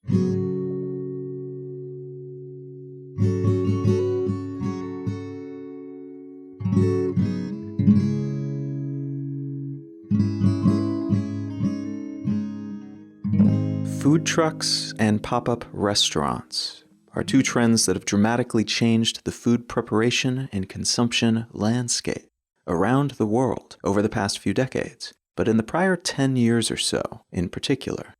Food trucks and pop-up restaurants are two trends that have dramatically changed the food preparation and consumption landscape around the world over the past few decades, but in the prior 10 years or so in particular.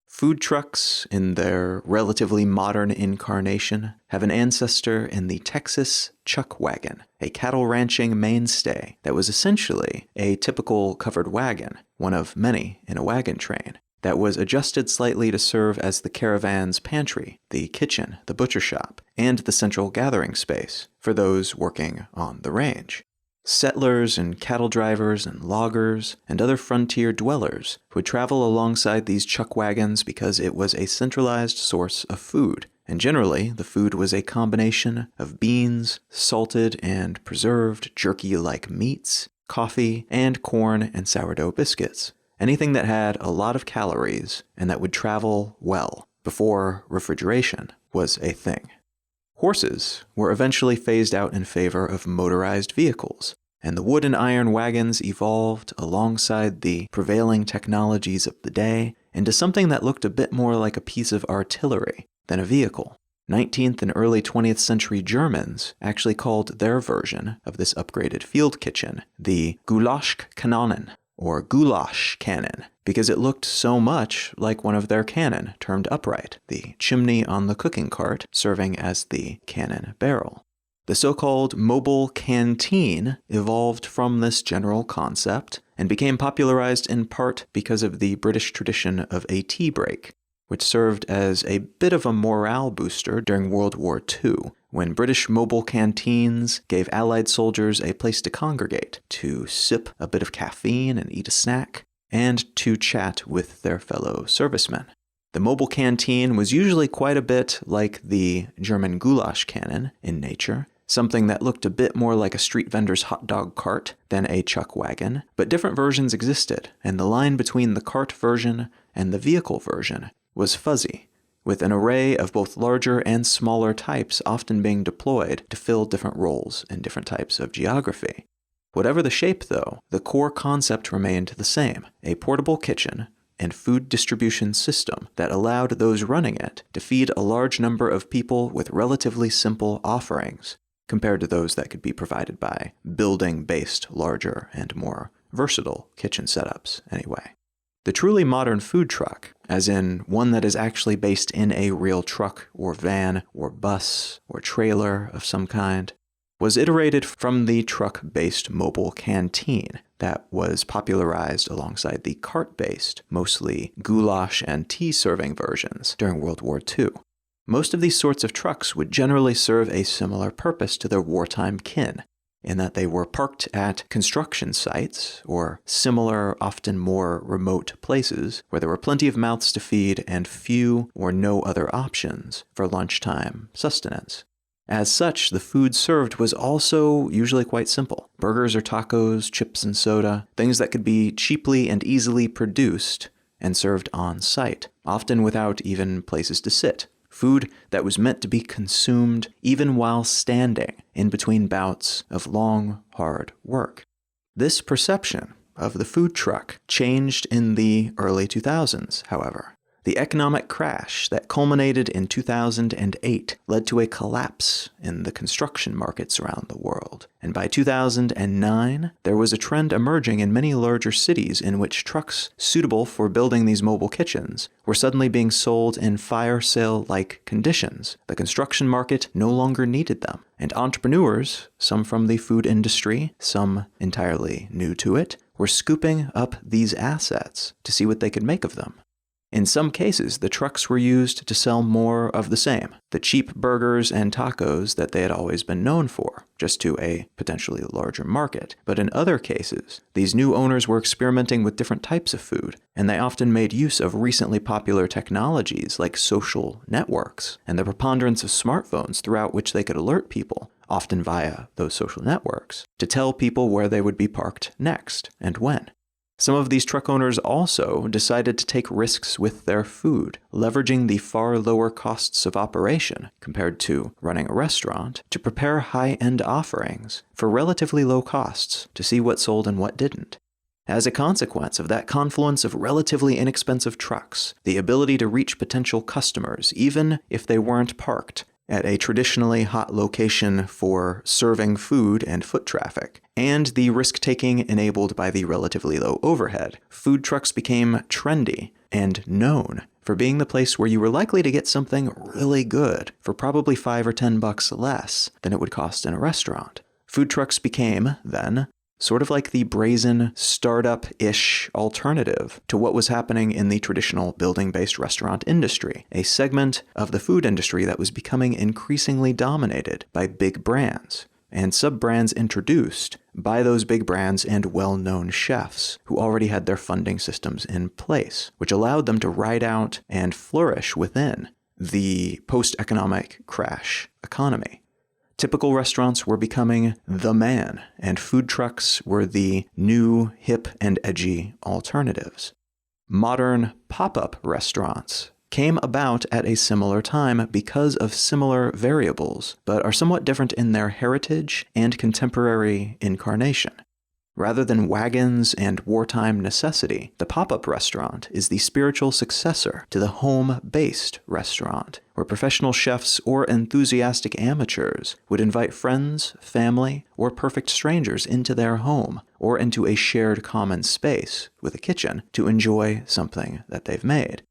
Food trucks, in their relatively modern incarnation, have an ancestor in the Texas chuckwagon, a cattle ranching mainstay that was essentially a typical covered wagon, one of many in a wagon train, that was adjusted slightly to serve as the caravan's pantry, the kitchen, the butcher shop, and the central gathering space for those working on the range. Settlers and cattle drivers and loggers and other frontier dwellers would travel alongside these chuck wagons because it was a centralized source of food, and generally the food was a combination of beans, salted and preserved jerky-like meats, coffee, and corn and sourdough biscuits. Anything that had a lot of calories and that would travel well before refrigeration was a thing. Horses were eventually phased out in favor of motorized vehicles, and the wood and iron wagons evolved alongside the prevailing technologies of the day into something that looked a bit more like a piece of artillery than a vehicle. 19th and early 20th century Germans actually called their version of this upgraded field kitchen the Gulaschkanonen, or goulash cannon, because it looked so much like one of their cannon turned upright, the chimney on the cooking cart serving as the cannon barrel. The so-called mobile canteen evolved from this general concept and became popularized in part because of the British tradition of a tea break, which served as a bit of a morale booster during World War II, when British mobile canteens gave Allied soldiers a place to congregate, to sip a bit of caffeine and eat a snack, and to chat with their fellow servicemen. The mobile canteen was usually quite a bit like the German goulash cannon in nature, something that looked a bit more like a street vendor's hot dog cart than a chuck wagon, but different versions existed, and the line between the cart version and the vehicle version was fuzzy, with an array of both larger and smaller types often being deployed to fill different roles in different types of geography. Whatever the shape, though, the core concept remained the same: a portable kitchen and food distribution system that allowed those running it to feed a large number of people with relatively simple offerings, compared to those that could be provided by building-based, larger, and more versatile kitchen setups anyway. The truly modern food truck, as in one that is actually based in a real truck or van or bus or trailer of some kind, was iterated from the truck-based mobile canteen that was popularized alongside the cart-based, mostly goulash and tea-serving versions during World War II. Most of these sorts of trucks would generally serve a similar purpose to their wartime kin, in that they were parked at construction sites or similar, often more remote places where there were plenty of mouths to feed and few or no other options for lunchtime sustenance. As such, the food served was also usually quite simple: burgers or tacos, chips and soda, things that could be cheaply and easily produced and served on site, often without even places to sit. Food that was meant to be consumed even while standing in between bouts of long, hard work. This perception of the food truck changed in the early 2000s, however. The economic crash that culminated in 2008 led to a collapse in the construction markets around the world, and by 2009, there was a trend emerging in many larger cities in which trucks suitable for building these mobile kitchens were suddenly being sold in fire sale-like conditions. The construction market no longer needed them, and entrepreneurs, some from the food industry, some entirely new to it, were scooping up these assets to see what they could make of them. In some cases, the trucks were used to sell more of the same, the cheap burgers and tacos that they had always been known for, just to a potentially larger market. But in other cases, these new owners were experimenting with different types of food, and they often made use of recently popular technologies like social networks and the preponderance of smartphones throughout which they could alert people, often via those social networks, to tell people where they would be parked next and when. Some of these truck owners also decided to take risks with their food, leveraging the far lower costs of operation compared to running a restaurant to prepare high-end offerings for relatively low costs to see what sold and what didn't. As a consequence of that confluence of relatively inexpensive trucks, the ability to reach potential customers, even if they weren't parked at a traditionally hot location for serving food and foot traffic, and the risk-taking enabled by the relatively low overhead, food trucks became trendy and known for being the place where you were likely to get something really good for probably $5 or $10 less than it would cost in a restaurant. Food trucks became, then, sort of like the brazen, startup-ish alternative to what was happening in the traditional building-based restaurant industry, a segment of the food industry that was becoming increasingly dominated by big brands, and sub-brands introduced by those big brands and well-known chefs who already had their funding systems in place, which allowed them to ride out and flourish within the post-economic crash economy. Typical restaurants were becoming the man, and food trucks were the new, hip, and edgy alternatives. Modern pop-up restaurants came about at a similar time because of similar variables, but are somewhat different in their heritage and contemporary incarnation. Rather than wagons and wartime necessity, the pop-up restaurant is the spiritual successor to the home-based restaurant, where professional chefs or enthusiastic amateurs would invite friends, family, or perfect strangers into their home or into a shared common space with a kitchen to enjoy something that they've made.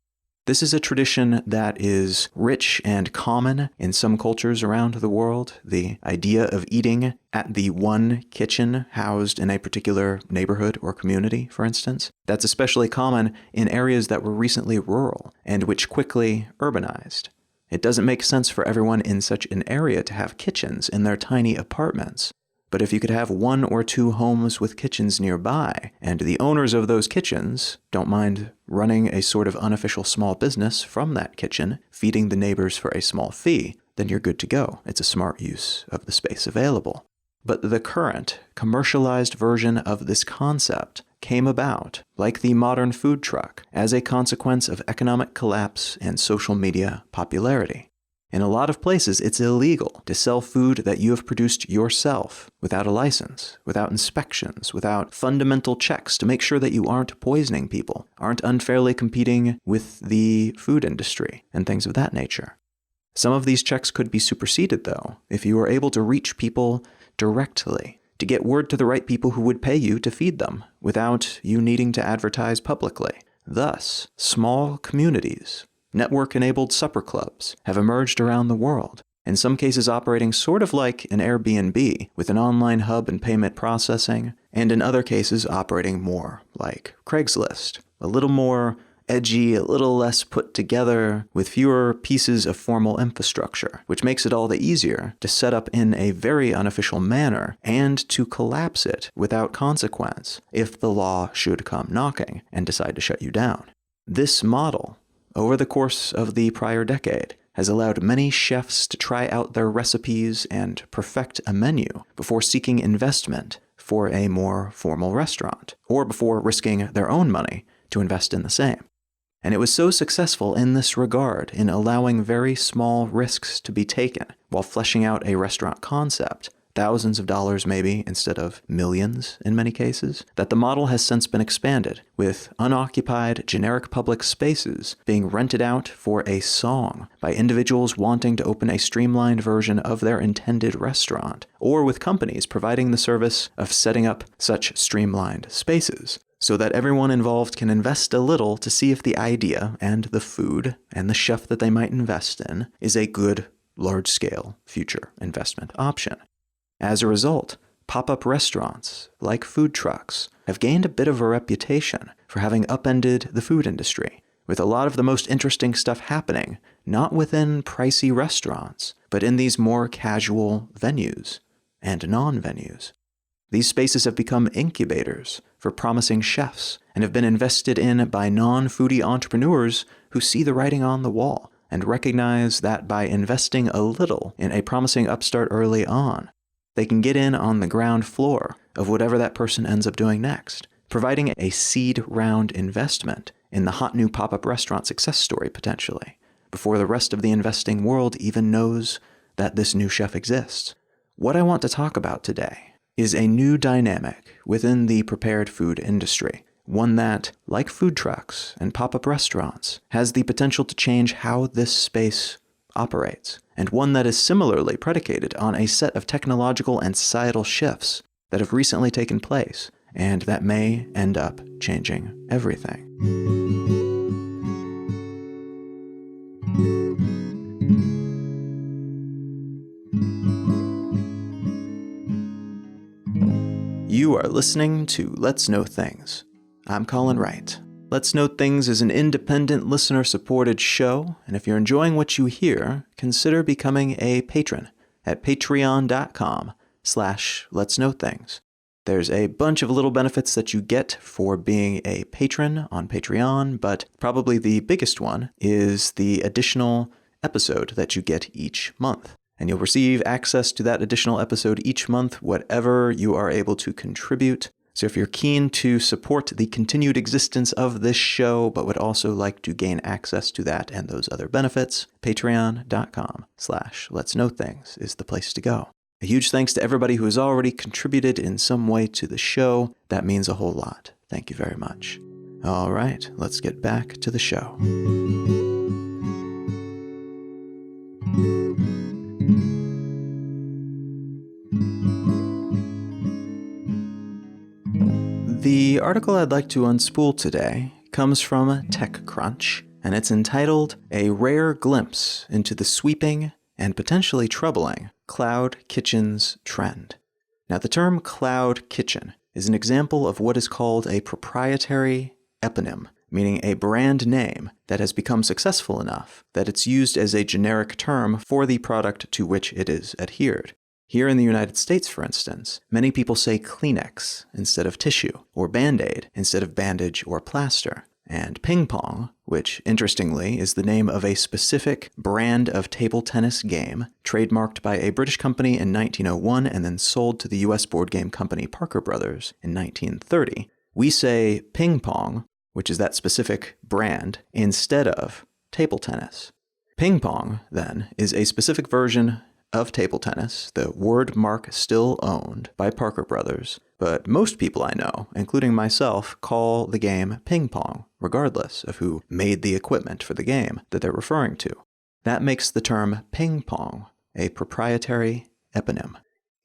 This is a tradition that is rich and common in some cultures around the world. The idea of eating at the one kitchen housed in a particular neighborhood or community, for instance, that's especially common in areas that were recently rural and which quickly urbanized. It doesn't make sense for everyone in such an area to have kitchens in their tiny apartments. But if you could have 1 or 2 homes with kitchens nearby, and the owners of those kitchens don't mind running a sort of unofficial small business from that kitchen, feeding the neighbors for a small fee, then you're good to go. It's a smart use of the space available. But the current, commercialized version of this concept came about, like the modern food truck, as a consequence of economic collapse and social media popularity. In a lot of places, it's illegal to sell food that you have produced yourself without a license, without inspections, without fundamental checks to make sure that you aren't poisoning people, aren't unfairly competing with the food industry, and things of that nature. Some of these checks could be superseded, though, if you were able to reach people directly, to get word to the right people who would pay you to feed them without you needing to advertise publicly. Thus, small communities, network-enabled supper clubs have emerged around the world, in some cases operating sort of like an Airbnb with an online hub and payment processing, and in other cases operating more like Craigslist, a little more edgy, a little less put together, with fewer pieces of formal infrastructure, which makes it all the easier to set up in a very unofficial manner and to collapse it without consequence if the law should come knocking and decide to shut you down. This model, over the course of the prior decade, has allowed many chefs to try out their recipes and perfect a menu before seeking investment for a more formal restaurant, or before risking their own money to invest in the same. And it was so successful in this regard, in allowing very small risks to be taken while fleshing out a restaurant concept, thousands of dollars maybe instead of millions in many cases, that the model has since been expanded, with unoccupied generic public spaces being rented out for a song by individuals wanting to open a streamlined version of their intended restaurant, or with companies providing the service of setting up such streamlined spaces, so that everyone involved can invest a little to see if the idea and the food and the chef that they might invest in is a good, large-scale future investment option. As a result, pop-up restaurants, like food trucks, have gained a bit of a reputation for having upended the food industry, with a lot of the most interesting stuff happening not within pricey restaurants, but in these more casual venues and non-venues. These spaces have become incubators for promising chefs and have been invested in by non-foodie entrepreneurs who see the writing on the wall and recognize that by investing a little in a promising upstart early on, they can get in on the ground floor of whatever that person ends up doing next, providing a seed round investment in the hot new pop-up restaurant success story potentially, before the rest of the investing world even knows that this new chef exists. What I want to talk about today is a new dynamic within the prepared food industry, one that, like food trucks and pop-up restaurants, has the potential to change how this space operates, and one that is similarly predicated on a set of technological and societal shifts that have recently taken place, and that may end up changing everything. You are listening to Let's Know Things. I'm Colin Wright. Let's Know Things is an independent, listener-supported show, and if you're enjoying what you hear, consider becoming a patron at patreon.com/letsknowthings. There's a bunch of little benefits that you get for being a patron on Patreon, but probably the biggest one is the additional episode that you get each month. And you'll receive access to that additional episode each month, whatever you are able to contribute. So if you're keen to support the continued existence of this show, but would also like to gain access to that and those other benefits, patreon.com/letsknowthings is the place to go. A huge thanks to everybody who has already contributed in some way to the show. That means a whole lot. Thank you very much. All right, let's get back to the show. The article I'd like to unspool today comes from TechCrunch, and it's entitled "A Rare Glimpse into the Sweeping and Potentially Troubling Cloud Kitchens Trend." Now, the term cloud kitchen is an example of what is called a proprietary eponym, meaning a brand name that has become successful enough that it's used as a generic term for the product to which it is adhered. Here in the United States, for instance, many people say Kleenex instead of tissue, or Band-Aid instead of bandage or plaster. And ping pong, which interestingly is the name of a specific brand of table tennis game, trademarked by a British company in 1901 and then sold to the US board game company Parker Brothers in 1930. We say ping pong, which is that specific brand, instead of table tennis. Ping pong, then, is a specific version of table tennis, the word mark still owned by Parker Brothers, but most people I know, including myself, call the game ping pong, regardless of who made the equipment for the game that they're referring to. That makes the term ping pong a proprietary eponym.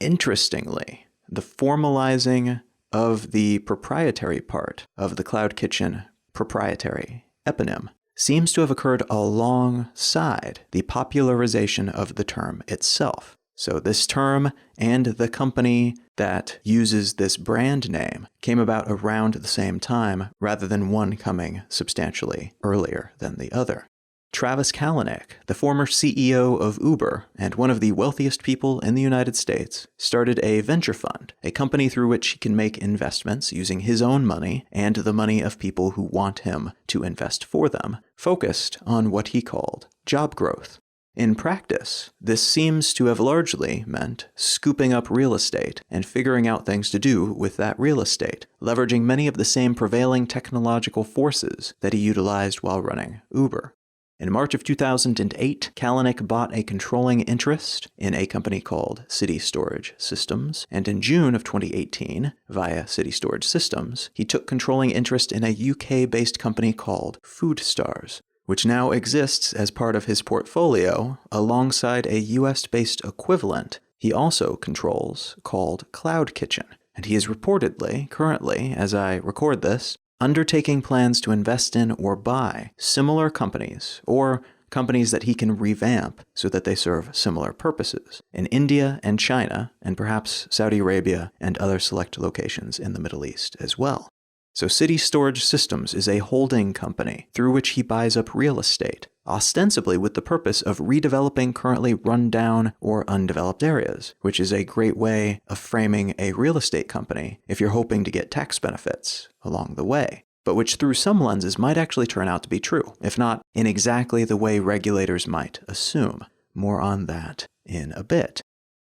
Interestingly, the formalizing of the proprietary part of the Cloud Kitchen proprietary eponym seems to have occurred alongside the popularization of the term itself. So this term and the company that uses this brand name came about around the same time, rather than one coming substantially earlier than the other. Travis Kalanick, the former CEO of Uber and one of the wealthiest people in the United States, started a venture fund, a company through which he can make investments using his own money and the money of people who want him to invest for them, focused on what he called job growth. In practice, this seems to have largely meant scooping up real estate and figuring out things to do with that real estate, leveraging many of the same prevailing technological forces that he utilized while running Uber. In March of 2008, Kalanick bought a controlling interest in a company called City Storage Systems, and in June of 2018, via City Storage Systems, he took controlling interest in a UK-based company called Foodstars, which now exists as part of his portfolio alongside a US-based equivalent he also controls called Cloud Kitchen, and he is reportedly, currently, as I record this, undertaking plans to invest in or buy similar companies, or companies that he can revamp so that they serve similar purposes, in India and China, and perhaps Saudi Arabia and other select locations in the Middle East as well. So City Storage Systems is a holding company through which he buys up real estate, ostensibly with the purpose of redeveloping currently run-down or undeveloped areas, which is a great way of framing a real estate company if you're hoping to get tax benefits along the way, but which through some lenses might actually turn out to be true, if not in exactly the way regulators might assume. More on that in a bit.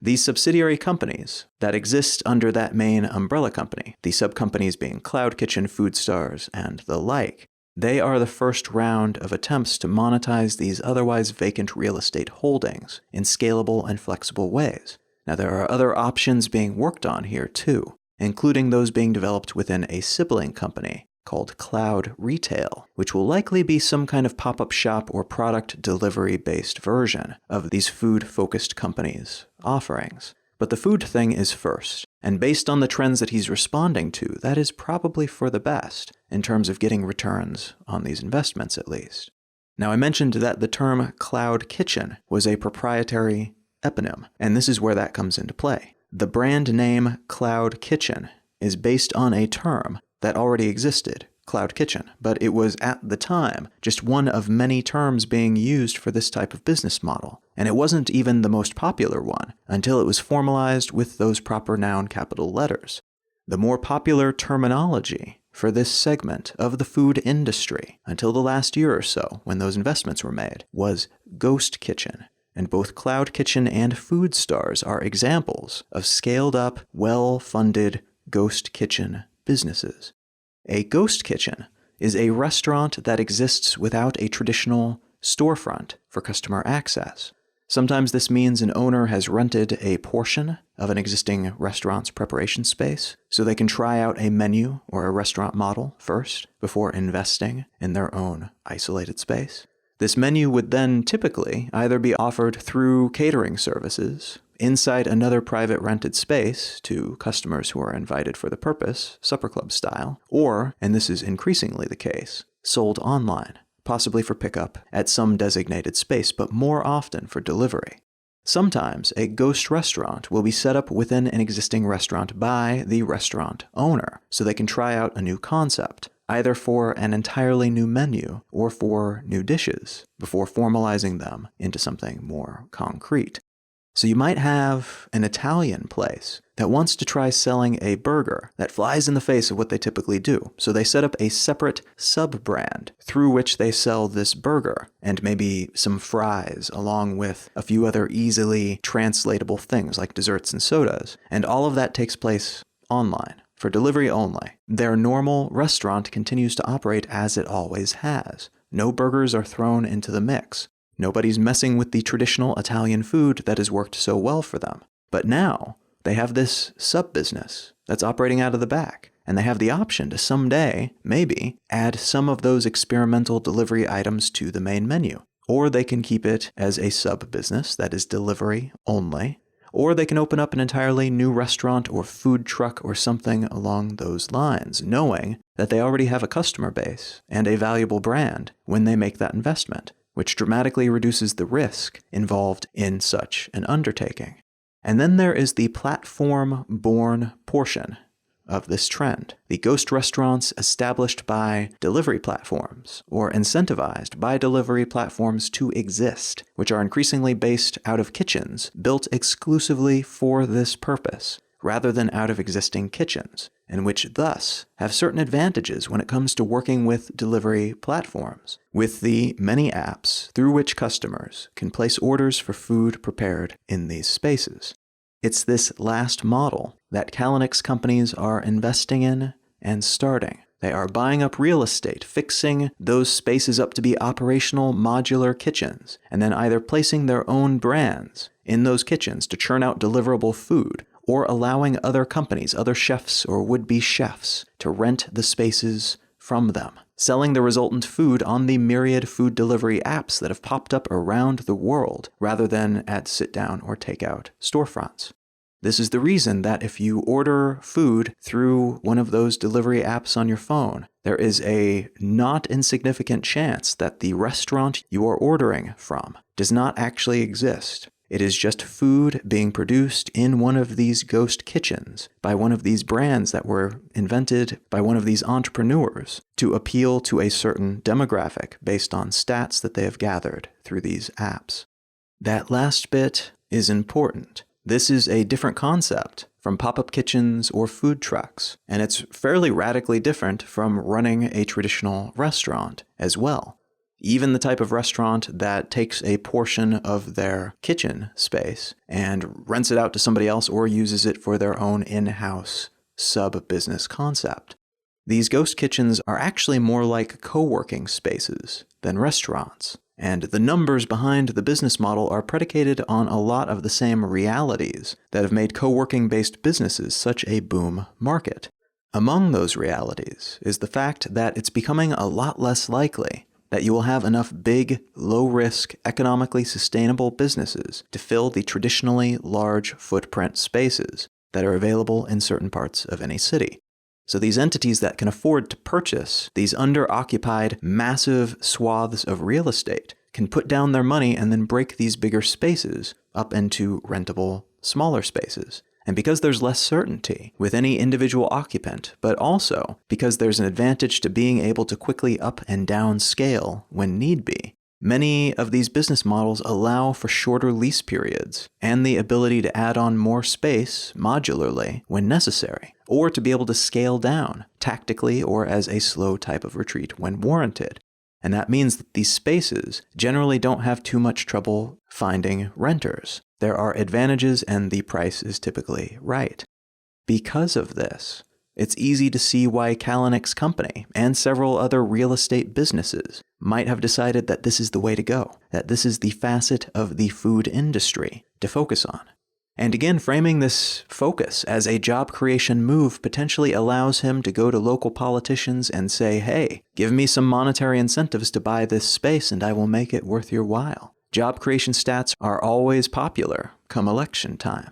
These subsidiary companies that exist under that main umbrella company, the sub-companies being Cloud Kitchen, Food Stars, and the like, they are the first round of attempts to monetize these otherwise vacant real estate holdings in scalable and flexible ways. Now, there are other options being worked on here too, including those being developed within a sibling company called Cloud Retail, which will likely be some kind of pop-up shop or product delivery-based version of these food-focused companies' offerings. But the food thing is first, and based on the trends that he's responding to, that is probably for the best, in terms of getting returns on these investments at least. Now, I mentioned that the term Cloud Kitchen was a proprietary eponym, and this is where that comes into play. The brand name Cloud Kitchen is based on a term that already existed, Cloud Kitchen, but it was at the time just one of many terms being used for this type of business model, and it wasn't even the most popular one until it was formalized with those proper noun capital letters. The more popular terminology for this segment of the food industry until the last year or so, when those investments were made, was ghost kitchen, and both Cloud Kitchen and Food Stars are examples of scaled-up, well-funded ghost kitchen businesses. A ghost kitchen is a restaurant that exists without a traditional storefront for customer access. Sometimes this means an owner has rented a portion of an existing restaurant's preparation space so they can try out a menu or a restaurant model first before investing in their own isolated space. This menu would then typically either be offered through catering services inside another private rented space to customers who are invited for the purpose, supper club style, or, and this is increasingly the case, sold online, possibly for pickup at some designated space, but more often for delivery. Sometimes a ghost restaurant will be set up within an existing restaurant by the restaurant owner, so they can try out a new concept, either for an entirely new menu or for new dishes, before formalizing them into something more concrete. So you might have an Italian place that wants to try selling a burger that flies in the face of what they typically do. So they set up a separate sub-brand through which they sell this burger and maybe some fries along with a few other easily translatable things like desserts and sodas. And all of that takes place online for delivery only. Their normal restaurant continues to operate as it always has. No burgers are thrown into the mix. Nobody's messing with the traditional Italian food that has worked so well for them. But now, they have this sub-business that's operating out of the back, and they have the option to someday, maybe, add some of those experimental delivery items to the main menu. Or they can keep it as a sub-business that is delivery only. Or they can open up an entirely new restaurant or food truck or something along those lines, knowing that they already have a customer base and a valuable brand when they make that investment, which dramatically reduces the risk involved in such an undertaking. And then there is the platform-born portion of this trend. The ghost restaurants established by delivery platforms or incentivized by delivery platforms to exist, which are increasingly based out of kitchens built exclusively for this purpose, rather than out of existing kitchens, and which thus have certain advantages when it comes to working with delivery platforms, with the many apps through which customers can place orders for food prepared in these spaces. It's this last model that Kalinix companies are investing in and starting. They are buying up real estate, fixing those spaces up to be operational modular kitchens, and then either placing their own brands in those kitchens to churn out deliverable food, or allowing other companies, other chefs or would-be chefs, to rent the spaces from them, selling the resultant food on the myriad food delivery apps that have popped up around the world, rather than at sit-down or take-out storefronts. This is the reason that if you order food through one of those delivery apps on your phone, there is a not insignificant chance that the restaurant you are ordering from does not actually exist. It is just food being produced in one of these ghost kitchens by one of these brands that were invented by one of these entrepreneurs to appeal to a certain demographic based on stats that they have gathered through these apps. That last bit is important. This is a different concept from pop-up kitchens or food trucks, and it's fairly radically different from running a traditional restaurant as well. even the type of restaurant that takes a portion of their kitchen space and rents it out to somebody else or uses it for their own in-house sub-business concept. These ghost kitchens are actually more like co-working spaces than restaurants, and the numbers behind the business model are predicated on a lot of the same realities that have made co-working-based businesses such a boom market. Among those realities is the fact that it's becoming a lot less likely that you will have enough big, low-risk, economically sustainable businesses to fill the traditionally large footprint spaces that are available in certain parts of any city. So these entities that can afford to purchase these under-occupied, massive swaths of real estate can put down their money and then break these bigger spaces up into rentable, smaller spaces. And because there's less certainty with any individual occupant, but also because there's an advantage to being able to quickly up and down scale when need be, many of these business models allow for shorter lease periods and the ability to add on more space modularly when necessary, or to be able to scale down tactically or as a slow type of retreat when warranted. And that means that these spaces generally don't have too much trouble finding renters. There are advantages and the price is typically right. Because of this, it's easy to see why Kalinek's company and several other real estate businesses might have decided that this is the way to go, that this is the facet of the food industry to focus on. And again, framing this focus as a job creation move potentially allows him to go to local politicians and say, hey, give me some monetary incentives to buy this space and I will make it worth your while. Job creation stats are always popular come election time.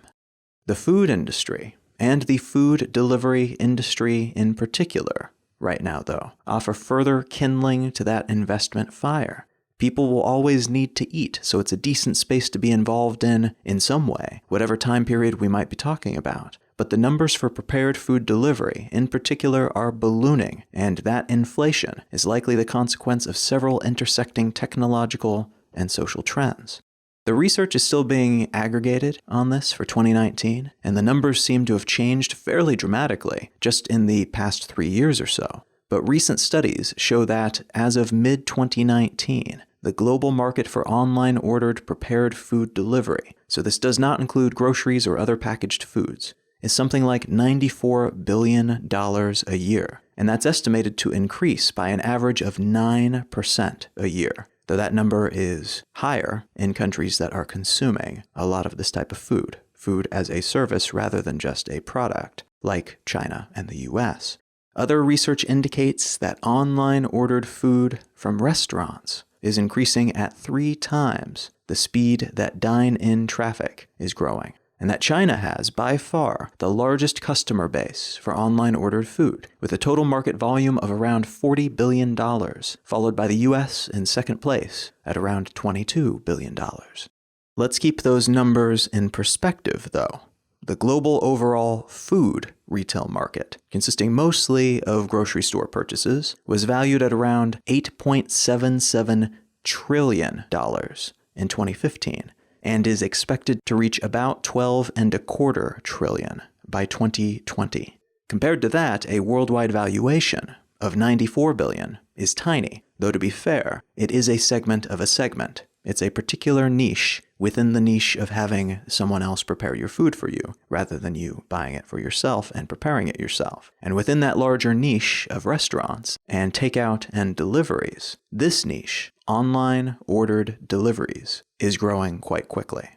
The food industry, and the food delivery industry in particular, right now though, offer further kindling to that investment fire. People will always need to eat, so it's a decent space to be involved in some way, whatever time period we might be talking about. But the numbers for prepared food delivery, in particular, are ballooning, and that inflation is likely the consequence of several intersecting technological and social trends. The research is still being aggregated on this for 2019, and the numbers seem to have changed fairly dramatically just in the past 3 years or so. But recent studies show that, as of mid-2019, the global market for online ordered prepared food delivery, so this does not include groceries or other packaged foods, is something like $94 billion a year, and that's estimated to increase by an average of 9% a year, though that number is higher in countries that are consuming a lot of this type of food as a service rather than just a product, like China and the US. Other research indicates that online ordered food from restaurants is increasing at 3 times the speed that dine-in traffic is growing, and that China has, by far, the largest customer base for online ordered food, with a total market volume of around $40 billion, followed by the US in second place at around $22 billion. Let's keep those numbers in perspective, though. The global overall food retail market, consisting mostly of grocery store purchases, was valued at around $8.77 trillion in 2015, and is expected to reach about $12.25 trillion by 2020. Compared to that, a worldwide valuation of $94 billion is tiny, though to be fair, it is a segment of a segment. It's a particular niche within the niche of having someone else prepare your food for you, rather than you buying it for yourself and preparing it yourself. And within that larger niche of restaurants and takeout and deliveries, this niche, online ordered deliveries, is growing quite quickly.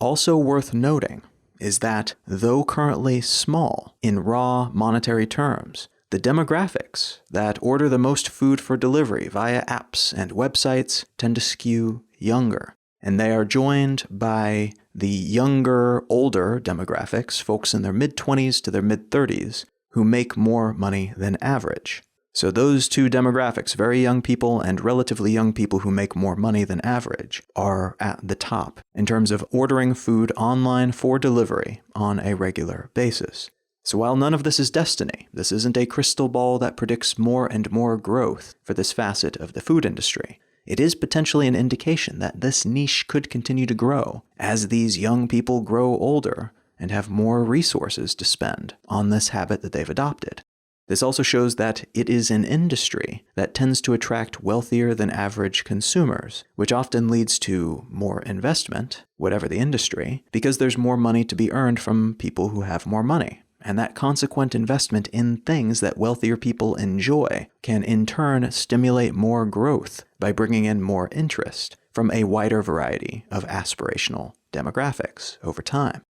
Also worth noting is that, though currently small in raw monetary terms, the demographics that order the most food for delivery via apps and websites tend to skew younger, and they are joined by the younger, older demographics, folks in their mid-20s to their mid-30s, who make more money than average. So those two demographics, very young people and relatively young people who make more money than average, are at the top in terms of ordering food online for delivery on a regular basis. So while none of this is destiny, this isn't a crystal ball that predicts more and more growth for this facet of the food industry, it is potentially an indication that this niche could continue to grow as these young people grow older and have more resources to spend on this habit that they've adopted. This also shows that it is an industry that tends to attract wealthier than average consumers, which often leads to more investment, whatever the industry, because there's more money to be earned from people who have more money. And that consequent investment in things that wealthier people enjoy can in turn stimulate more growth by bringing in more interest from a wider variety of aspirational demographics over time.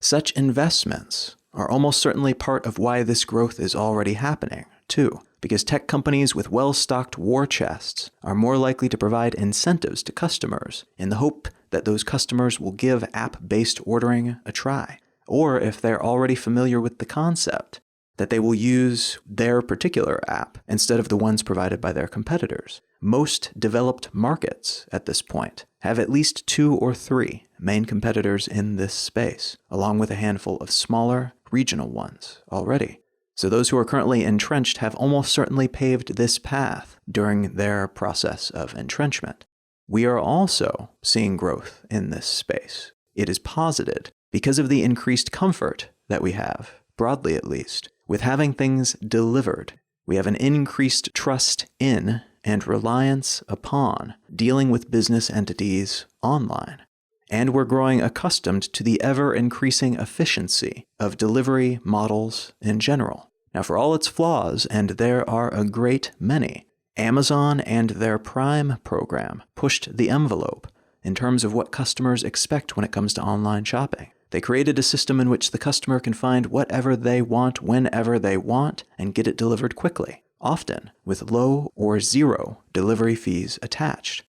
Such investments are almost certainly part of why this growth is already happening, too, because tech companies with well-stocked war chests are more likely to provide incentives to customers in the hope that those customers will give app-based ordering a try, or if they're already familiar with the concept, that they will use their particular app instead of the ones provided by their competitors. Most developed markets at this point have at least 2 or 3 main competitors in this space, along with a handful of smaller, regional ones already. So those who are currently entrenched have almost certainly paved this path during their process of entrenchment. We are also seeing growth in this space. It is posited because of the increased comfort that we have, broadly at least, with having things delivered. We have an increased trust in and reliance upon dealing with business entities online. And we're growing accustomed to the ever-increasing efficiency of delivery models in general. Now, for all its flaws, and there are a great many, Amazon and their Prime program pushed the envelope in terms of what customers expect when it comes to online shopping. They created a system in which the customer can find whatever they want whenever they want and get it delivered quickly, often with low or zero delivery fees attached.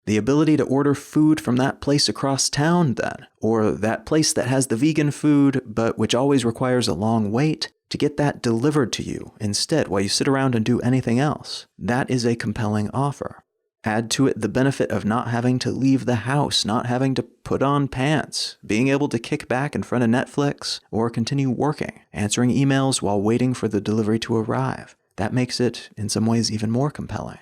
The ability to order food from that place across town then, or that place that has the vegan food but which always requires a long wait, to get that delivered to you instead while you sit around and do anything else, that is a compelling offer. Add to it the benefit of not having to leave the house, not having to put on pants, being able to kick back in front of Netflix or continue working, answering emails while waiting for the delivery to arrive. That makes it, in some ways, even more compelling.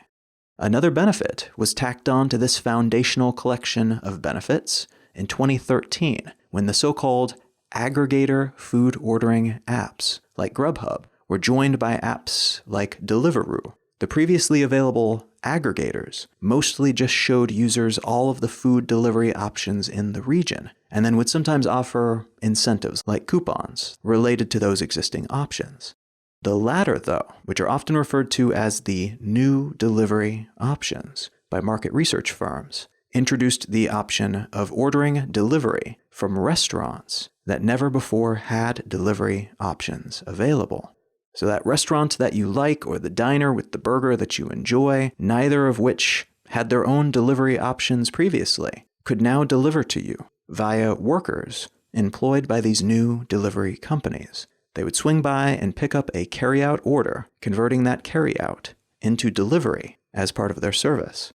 Another benefit was tacked on to this foundational collection of benefits in 2013, when the so-called aggregator food ordering apps, like Grubhub, were joined by apps like Deliveroo. The previously available aggregators mostly just showed users all of the food delivery options in the region, and then would sometimes offer incentives like coupons related to those existing options. The latter, though, which are often referred to as the new delivery options by market research firms, introduced the option of ordering delivery from restaurants that never before had delivery options available. So that restaurant that you like or the diner with the burger that you enjoy, neither of which had their own delivery options previously, could now deliver to you via workers employed by these new delivery companies. They would swing by and pick up a carry-out order, converting that carry-out into delivery as part of their service.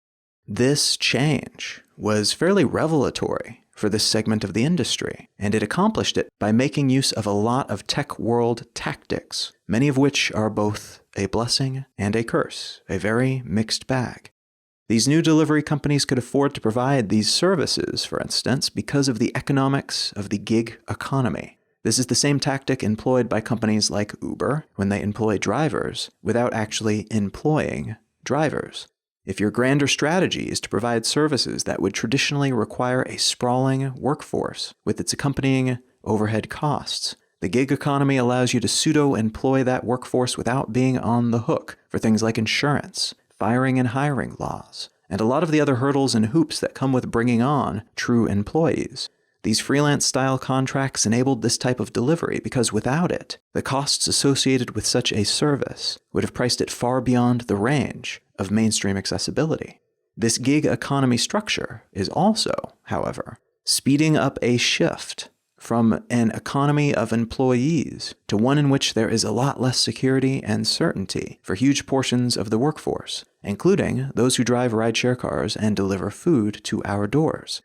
This change was fairly revelatory for this segment of the industry, and it accomplished it by making use of a lot of tech world tactics, many of which are both a blessing and a curse, a very mixed bag. These new delivery companies could afford to provide these services, for instance, because of the economics of the gig economy. This is the same tactic employed by companies like Uber when they employ drivers without actually employing drivers. If your grander strategy is to provide services that would traditionally require a sprawling workforce with its accompanying overhead costs, the gig economy allows you to pseudo-employ that workforce without being on the hook for things like insurance, firing and hiring laws, and a lot of the other hurdles and hoops that come with bringing on true employees. These freelance-style contracts enabled this type of delivery because without it, the costs associated with such a service would have priced it far beyond the range of mainstream accessibility. This gig economy structure is also, however, speeding up a shift from an economy of employees to one in which there is a lot less security and certainty for huge portions of the workforce, including those who drive rideshare cars and deliver food to our doors.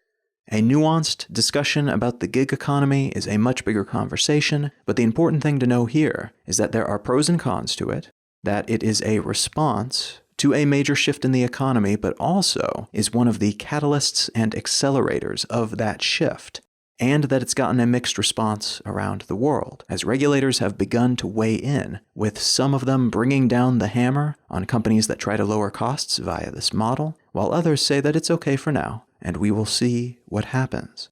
A nuanced discussion about the gig economy is a much bigger conversation, but the important thing to know here is that there are pros and cons to it, that it is a response to a major shift in the economy, but also is one of the catalysts and accelerators of that shift, and that it's gotten a mixed response around the world, as regulators have begun to weigh in, with some of them bringing down the hammer on companies that try to lower costs via this model, while others say that it's okay for now, and we will see what happens.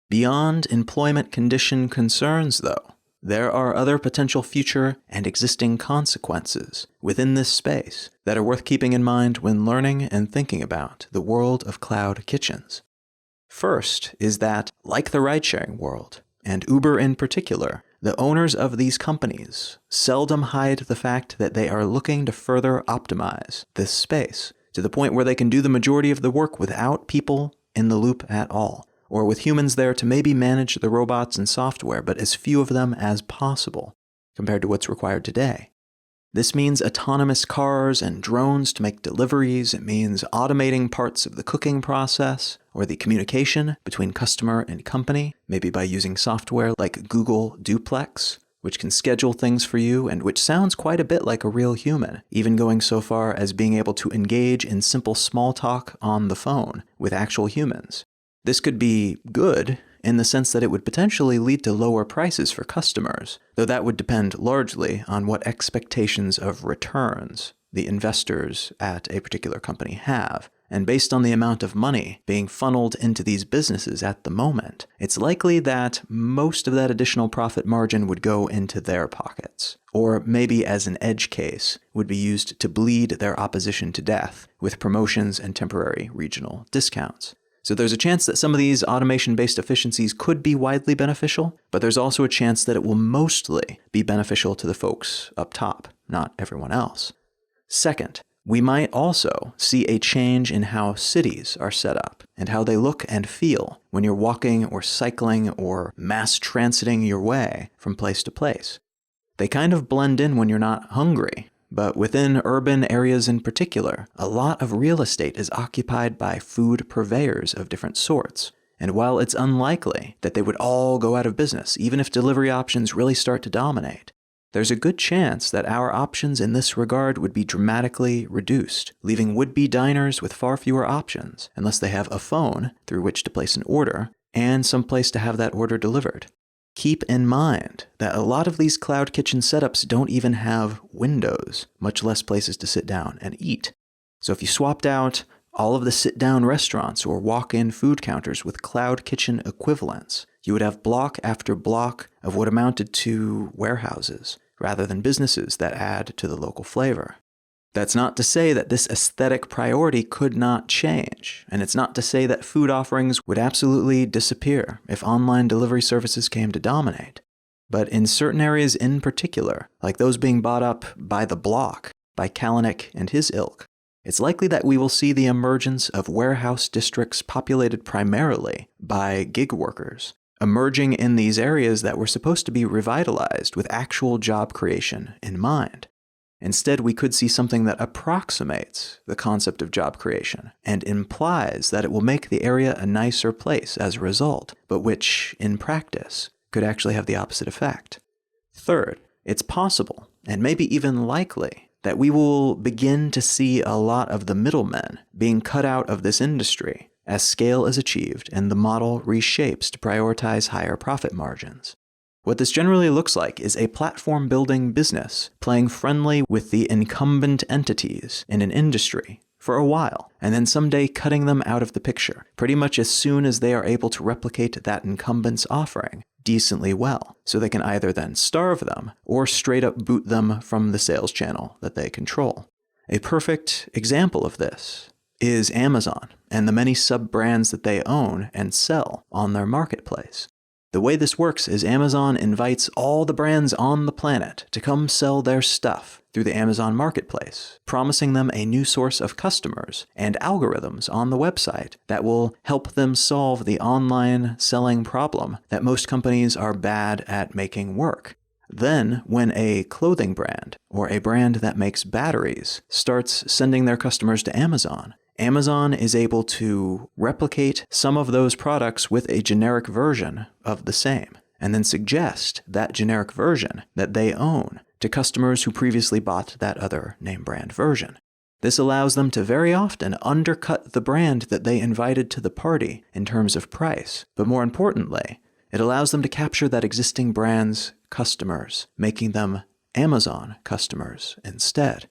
Beyond employment condition concerns, though, there are other potential future and existing consequences within this space that are worth keeping in mind when learning and thinking about the world of cloud kitchens. First is that, like the ride-sharing world, and Uber in particular, the owners of these companies seldom hide the fact that they are looking to further optimize this space to the point where they can do the majority of the work without people in the loop at all, or with humans there to maybe manage the robots and software, but as few of them as possible compared to what's required today. This means autonomous cars and drones to make deliveries. It means automating parts of the cooking process or the communication between customer and company, maybe by using software like Google Duplex, which can schedule things for you and which sounds quite a bit like a real human, even going so far as being able to engage in simple small talk on the phone with actual humans. This could be good in the sense that it would potentially lead to lower prices for customers, though that would depend largely on what expectations of returns the investors at a particular company have. And based on the amount of money being funneled into these businesses at the moment, it's likely that most of that additional profit margin would go into their pockets, or maybe as an edge case would be used to bleed their opposition to death with promotions and temporary regional discounts. So there's a chance that some of these automation-based efficiencies could be widely beneficial, but there's also a chance that it will mostly be beneficial to the folks up top, not everyone else. Second, we might also see a change in how cities are set up and how they look and feel when you're walking or cycling or mass transiting your way from place to place. They kind of blend in when you're not hungry. But within urban areas in particular, a lot of real estate is occupied by food purveyors of different sorts. And while it's unlikely that they would all go out of business, even if delivery options really start to dominate, there's a good chance that our options in this regard would be dramatically reduced, leaving would-be diners with far fewer options, unless they have a phone through which to place an order, and some place to have that order delivered. Keep in mind that a lot of these cloud kitchen setups don't even have windows, much less places to sit down and eat. So if you swapped out all of the sit-down restaurants or walk-in food counters with cloud kitchen equivalents, you would have block after block of what amounted to warehouses, rather than businesses that add to the local flavor. That's not to say that this aesthetic priority could not change, and it's not to say that food offerings would absolutely disappear if online delivery services came to dominate. But in certain areas in particular, like those being bought up by the block, by Kalanick and his ilk, it's likely that we will see the emergence of warehouse districts populated primarily by gig workers, emerging in these areas that were supposed to be revitalized with actual job creation in mind. Instead, we could see something that approximates the concept of job creation and implies that it will make the area a nicer place as a result, but which, in practice, could actually have the opposite effect. Third, it's possible, and maybe even likely, that we will begin to see a lot of the middlemen being cut out of this industry as scale is achieved and the model reshapes to prioritize higher profit margins. What this generally looks like is a platform-building business playing friendly with the incumbent entities in an industry for a while, and then someday cutting them out of the picture, pretty much as soon as they are able to replicate that incumbent's offering decently well, so they can either then starve them or straight up boot them from the sales channel that they control. A perfect example of this is Amazon and the many sub-brands that they own and sell on their marketplace. The way this works is Amazon invites all the brands on the planet to come sell their stuff through the Amazon marketplace, promising them a new source of customers and algorithms on the website that will help them solve the online selling problem that most companies are bad at making work. Then, when a clothing brand or a brand that makes batteries starts sending their customers to Amazon, Amazon is able to replicate some of those products with a generic version of the same, and then suggest that generic version that they own to customers who previously bought that other name brand version. This allows them to very often undercut the brand that they invited to the party in terms of price, but more importantly, It allows them to capture that existing brand's customers, making them Amazon customers instead.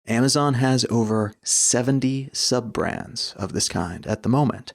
Amazon has over 70 sub-brands of this kind at the moment,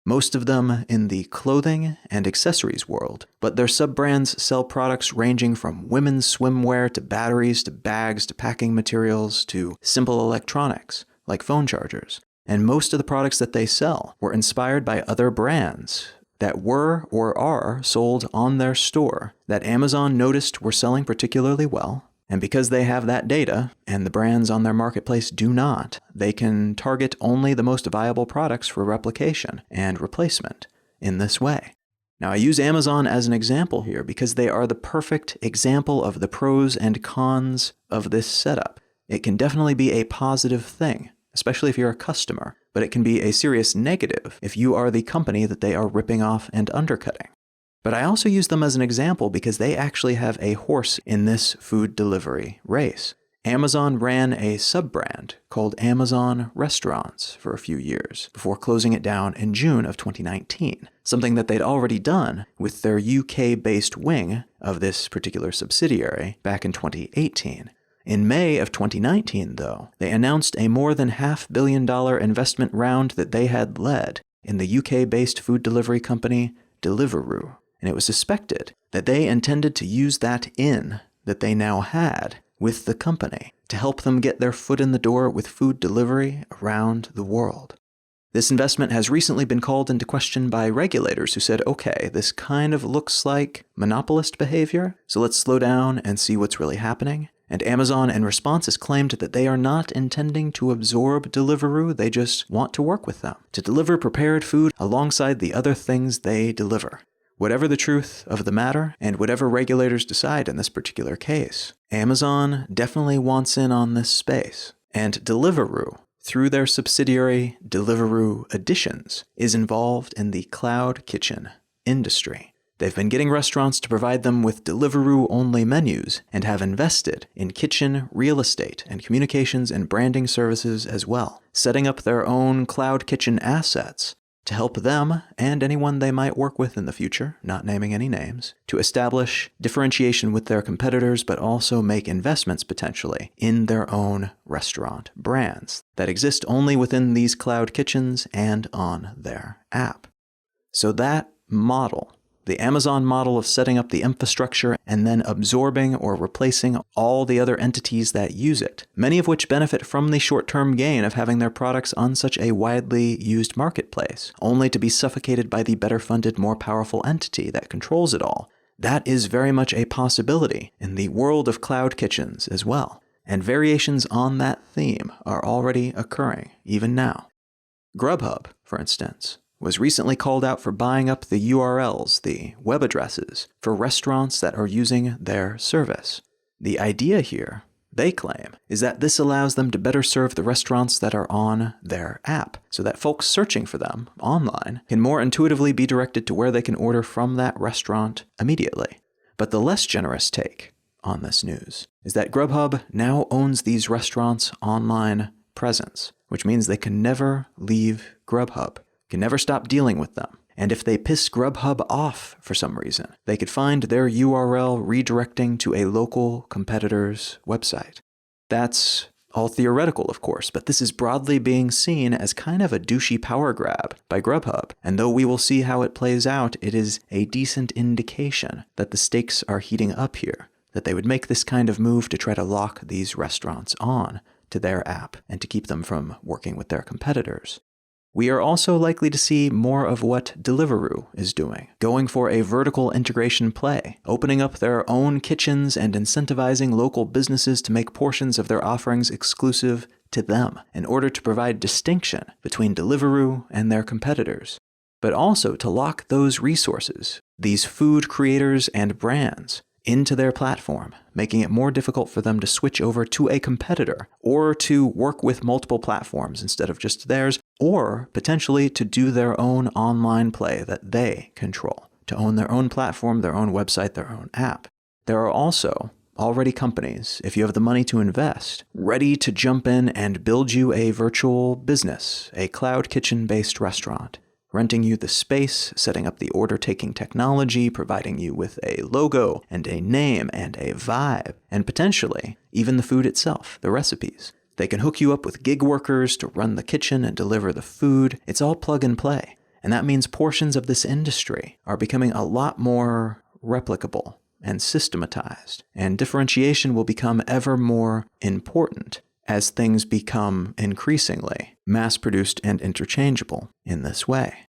most of them in the clothing and accessories world, but their sub-brands sell products ranging from women's swimwear to batteries to bags to packing materials to simple electronics like phone chargers. And most of the products that they sell were inspired by other brands that were or are sold on their store that Amazon noticed were selling particularly well. And because they have that data, and the brands on their marketplace do not, they can target only the most viable products for replication and replacement in this way. Now, I use Amazon as an example here because they are the perfect example of the pros and cons of this setup. It can definitely be a positive thing, especially if you're a customer, but it can be a serious negative if you are the company that they are ripping off and undercutting. But I also use them as an example because they actually have a horse in this food delivery race. Amazon ran a sub-brand called Amazon Restaurants for a few years before closing it down in June of 2019, something that they'd already done with their UK-based wing of this particular subsidiary back in 2018. In May of 2019, though, they announced a more than $500 million investment round that they had led in the UK-based food delivery company Deliveroo. And it was suspected that they intended to use that in that they now had with the company to help them get their foot in the door with food delivery around the world. This investment has recently been called into question by regulators who said, okay, this kind of looks like monopolist behavior, so let's slow down and see what's really happening. And Amazon in response has claimed that they are not intending to absorb Deliveroo, they just want to work with them to deliver prepared food alongside the other things they deliver. Whatever the truth of the matter, and whatever regulators decide in this particular case, Amazon definitely wants in on this space. And Deliveroo, through their subsidiary Deliveroo Editions, is involved in the cloud kitchen industry. They've been getting restaurants to provide them with Deliveroo-only menus and have invested in kitchen, real estate, and communications and branding services as well, setting up their own cloud kitchen assets to help them and anyone they might work with in the future, not naming any names, to establish differentiation with their competitors, but also make investments potentially in their own restaurant brands that exist only within these cloud kitchens and on their app. So that model, the Amazon model of setting up the infrastructure and then absorbing or replacing all the other entities that use it, many of which benefit from the short-term gain of having their products on such a widely used marketplace, only to be suffocated by the better-funded, more powerful entity that controls it all. That is very much a possibility in the world of cloud kitchens as well, and variations on that theme are already occurring, even now. Grubhub, for instance, was recently called out for buying up the URLs, the web addresses, for restaurants that are using their service. The idea here, they claim, is that this allows them to better serve the restaurants that are on their app, so that folks searching for them online can more intuitively be directed to where they can order from that restaurant immediately. But the less generous take on this news is that Grubhub now owns these restaurants' online presence, which means they can never leave Grubhub, can never stop dealing with them. And if they piss Grubhub off for some reason, they could find their URL redirecting to a local competitor's website. That's all theoretical, of course, but this is broadly being seen as kind of a douchey power grab by Grubhub. And though we will see how it plays out, it is a decent indication that the stakes are heating up here, that they would make this kind of move to try to lock these restaurants on to their app and to keep them from working with their competitors. We are also likely to see more of what Deliveroo is doing, going for a vertical integration play, opening up their own kitchens and incentivizing local businesses to make portions of their offerings exclusive to them in order to provide distinction between Deliveroo and their competitors, but also to lock those resources, these food creators and brands, into their platform, making it more difficult for them to switch over to a competitor or to work with multiple platforms instead of just theirs, or potentially to do their own online play that they control, to own their own platform, their own website, their own app. There are also already companies, if you have the money to invest, ready to jump in and build you a virtual business, a cloud kitchen-based restaurant, renting you the space, setting up the order-taking technology, providing you with a logo and a name and a vibe, and potentially even the food itself, the recipes. They can hook you up with gig workers to run the kitchen and deliver the food. It's all plug and play. And that means portions of this industry are becoming a lot more replicable and systematized, and differentiation will become ever more important as things become increasingly mass-produced and interchangeable in this way.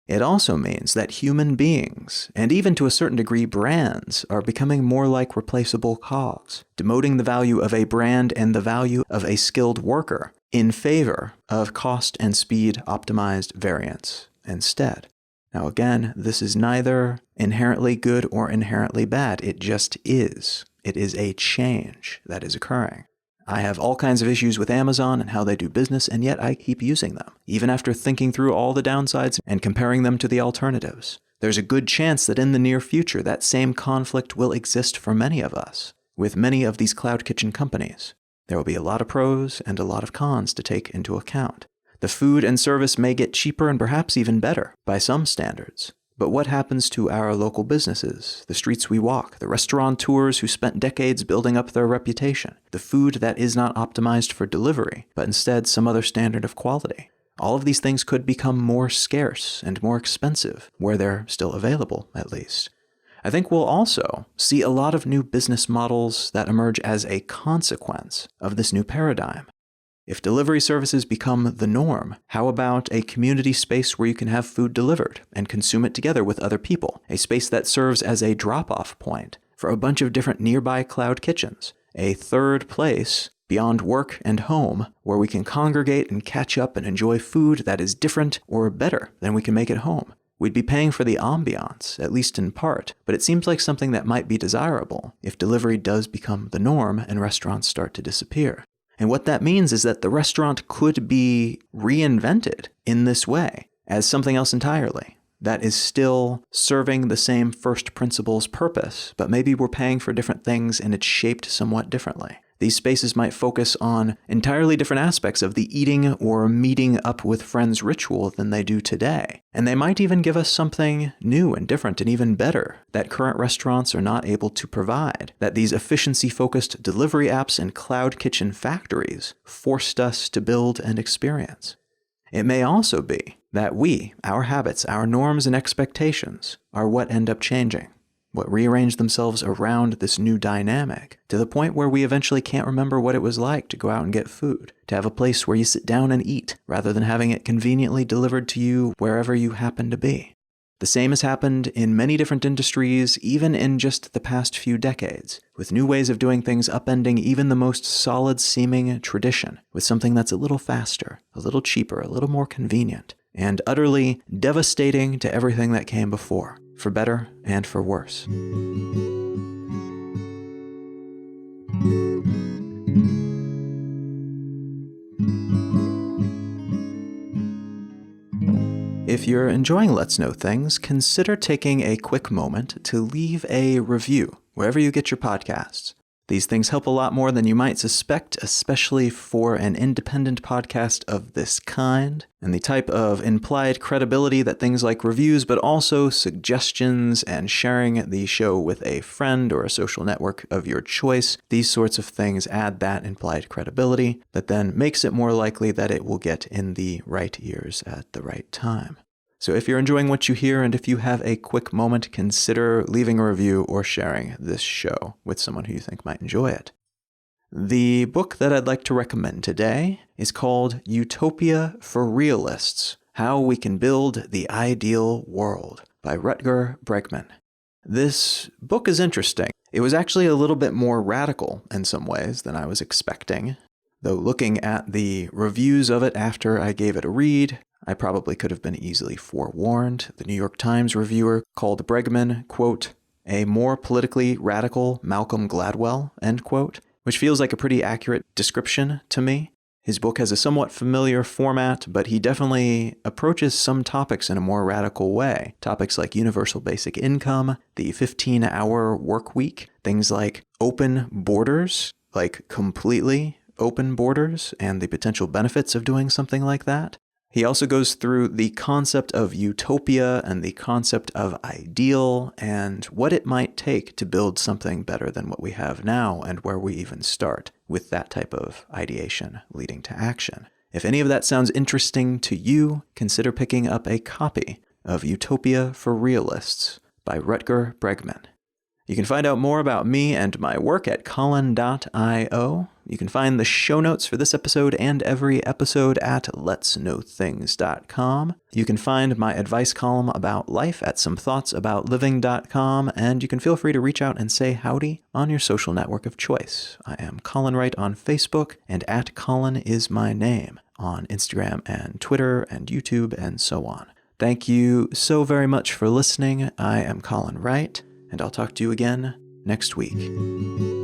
It also means that human beings, and even to a certain degree brands, are becoming more like replaceable cogs, demoting the value of a brand and the value of a skilled worker in favor of cost and speed optimized variants instead. Now again, this is neither inherently good or inherently bad. It just is. It is a change that is occurring. I have all kinds of issues with Amazon and how they do business, and yet I keep using them, even after thinking through all the downsides and comparing them to the alternatives. There's a good chance that in the near future, that same conflict will exist for many of us, with many of these cloud kitchen companies. There will be a lot of pros and a lot of cons to take into account. The food and service may get cheaper and perhaps even better by some standards. But what happens to our local businesses, the streets we walk, the restaurateurs who spent decades building up their reputation, the food that is not optimized for delivery, but instead some other standard of quality? All of these things could become more scarce and more expensive, where they're still available, at least. I think we'll also see a lot of new business models that emerge as a consequence of this new paradigm. If delivery services become the norm, how about a community space where you can have food delivered and consume it together with other people? A space that serves as a drop-off point for a bunch of different nearby cloud kitchens. A third place beyond work and home where we can congregate and catch up and enjoy food that is different or better than we can make at home. We'd be paying for the ambiance, at least in part, but it seems like something that might be desirable if delivery does become the norm and restaurants start to disappear. And what that means is that the restaurant could be reinvented in this way as something else entirely that is still serving the same first principles purpose, but maybe we're paying for different things and it's shaped somewhat differently. These spaces might focus on entirely different aspects of the eating or meeting up with friends ritual than they do today. And they might even give us something new and different and even better that current restaurants are not able to provide, that these efficiency-focused delivery apps and cloud kitchen factories forced us to build and experience. It may also be that we, our habits, our norms and expectations, are what end up changing, what rearrange themselves around this new dynamic, to the point where we eventually can't remember what it was like to go out and get food, to have a place where you sit down and eat, rather than having it conveniently delivered to you wherever you happen to be. The same has happened in many different industries, even in just the past few decades, with new ways of doing things upending even the most solid-seeming tradition, with something that's a little faster, a little cheaper, a little more convenient, and utterly devastating to everything that came before, for better and for worse. If you're enjoying Let's Know Things, consider taking a quick moment to leave a review wherever you get your podcasts. These things help a lot more than you might suspect, especially for an independent podcast of this kind, and the type of implied credibility that things like reviews, but also suggestions and sharing the show with a friend or a social network of your choice, these sorts of things add that implied credibility that then makes it more likely that it will get in the right ears at the right time. So if you're enjoying what you hear and if you have a quick moment, consider leaving a review or sharing this show with someone who you think might enjoy it. The book that I'd like to recommend today is called Utopia for Realists: How We Can Build the Ideal World by Rutger Bregman. This book is interesting. It was actually a little bit more radical in some ways than I was expecting, though looking at the reviews of it after I gave it a read, I probably could have been easily forewarned. The New York Times reviewer called Bregman, quote, a more politically radical Malcolm Gladwell, end quote, which feels like a pretty accurate description to me. His book has a somewhat familiar format, but he definitely approaches some topics in a more radical way. Topics like universal basic income, the 15-hour work week, things like open borders, like completely open borders, and the potential benefits of doing something like that. He also goes through the concept of utopia and the concept of ideal and what it might take to build something better than what we have now and where we even start with that type of ideation leading to action. If any of that sounds interesting to you, consider picking up a copy of Utopia for Realists by Rutger Bregman. You can find out more about me and my work at colin.io. You can find the show notes for this episode and every episode at letsknowthings.com. You can find my advice column about life at somethoughtsoboutliving.com, and you can feel free to reach out and say howdy on your social network of choice. I am Colin Wright on Facebook, and at Colin is my name on Instagram and Twitter and YouTube and so on. Thank you so very much for listening. I am Colin Wright, and I'll talk to you again next week.